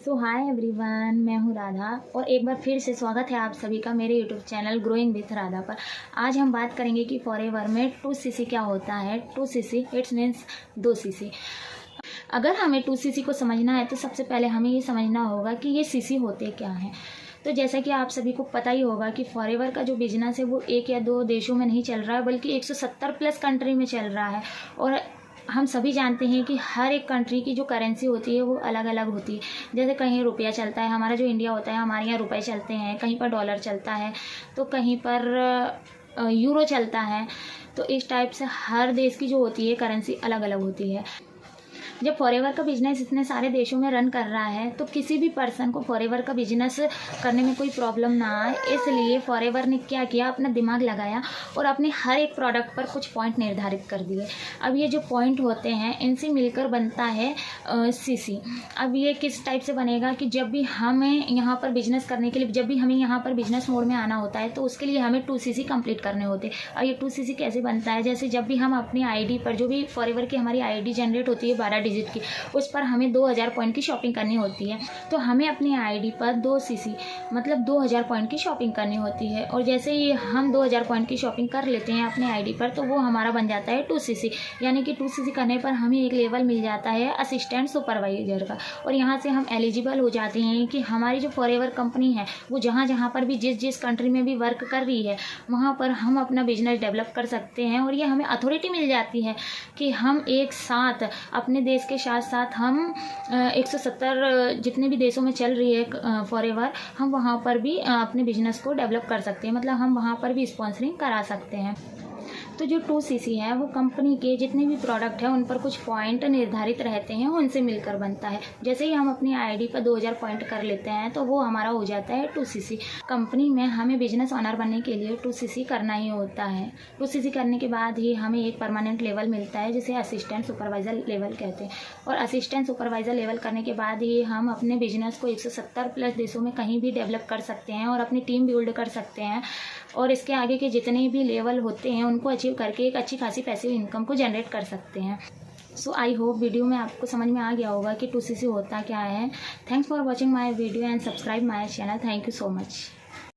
सो hi everyone, मैं हूँ राधा और एक बार फिर से स्वागत है आप सभी का मेरे YouTube channel growing with Radha पर। आज हम बात करेंगे कि फॉरएवर में 2cc क्या होता है। 2cc it's means 2cc। अगर हमें 2cc को समझना है तो सबसे पहले हमें ये समझना होगा कि ये cc होते क्या हैं। तो जैसा कि आप सभी को पता ही होगा कि फॉरएवर का जो बिजनेस है वो एक या दो देशों में नहीं चल रहा है बल्कि 170 प्लस कंट्री में चल रहा है। और हम सभी जानते हैं कि हर एक कंट्री की जो करेंसी होती है वो अलग अलग होती है। जैसे कहीं रुपया चलता है, हमारा जो इंडिया होता है हमारे यहाँ रुपए चलते हैं, कहीं पर डॉलर चलता है तो कहीं पर यूरो चलता है। तो इस टाइप से हर देश की जो होती है करेंसी अलग अलग होती है। जब फॉरएवर का बिजनेस इतने सारे देशों में रन कर रहा है तो किसी भी पर्सन को फॉरएवर का बिजनेस करने में कोई प्रॉब्लम ना आए, इसलिए फॉरएवर ने क्या किया, अपना दिमाग लगाया और अपने हर एक प्रोडक्ट पर कुछ पॉइंट निर्धारित कर दिए। अब ये जो पॉइंट होते हैं इनसे मिलकर बनता है सीसी। अब ये किस टाइप से बनेगा कि जब भी हमें यहाँ पर बिजनेस करने के लिए, जब भी हमें यहाँ पर बिजनेस मोड में आना होता है तो उसके लिए हमें 2cc कंप्लीट करने होते हैं। और ये 2cc कैसे बनता है, जैसे जब भी हम अपनी आईडी पर, जो भी फॉरएवर की हमारी आईडी जनरेट होती है 12 डिजिट की, उस पर हमें 2000 पॉइंट की शॉपिंग करनी होती है। तो हमें अपनी आईडी पर 2cc मतलब 2000 पॉइंट की शॉपिंग करनी होती है। और जैसे ही हम 2000 पॉइंट की शॉपिंग कर लेते हैं अपने आईडी पर तो वो हमारा बन जाता है 2cc। यानी कि 2cc करने पर हमें एक लेवल मिल जाता है असिस्टेंट सुपरवाइजर का। और यहाँ से हम एलिजिबल हो जाते हैं कि हमारी जो फॉरएवर कंपनी है वो जहाँ जहाँ पर भी जिस कंट्री में भी वर्क कर रही है वहाँ पर हम अपना बिजनेस डेवलप कर सकते हैं। और ये हमें अथॉरिटी मिल जाती है कि हम एक साथ अपने देश के साथ साथ हम 170 जितने भी देशों में चल रही है फॉरएवर, हम वहाँ पर भी अपने बिजनेस को डेवलप कर सकते हैं। मतलब हम वहाँ पर भी स्पॉन्सरिंग करा सकते हैं। तो जो 2cc है वो कंपनी के जितने भी प्रोडक्ट हैं उन पर कुछ पॉइंट निर्धारित रहते हैं, उनसे मिलकर बनता है। जैसे ही हम अपनी आईडी पर 2000 पॉइंट कर लेते हैं तो वो हमारा हो जाता है 2cc। कंपनी में हमें बिजनेस ऑनर बनने के लिए 2cc करना ही होता है। 2cc करने के बाद ही हमें एक परमानेंट लेवल मिलता है जिसे असिस्टेंट सुपरवाइज़र लेवल कहते हैं। और असिस्टेंट सुपरवाइज़र लेवल करने के बाद ही हम अपने बिजनेस को 170 प्लस देशों में कहीं भी डेवलप कर सकते हैं और अपनी टीम बिल्ड कर सकते हैं। और इसके आगे के जितने भी लेवल होते हैं उनको अचीव करके एक अच्छी खासी पैसिव इनकम को जनरेट कर सकते हैं। सो आई होप वीडियो में आपको समझ में आ गया होगा कि 2cc होता क्या है। Thanks for watching my video and subscribe my channel. Thank you so much.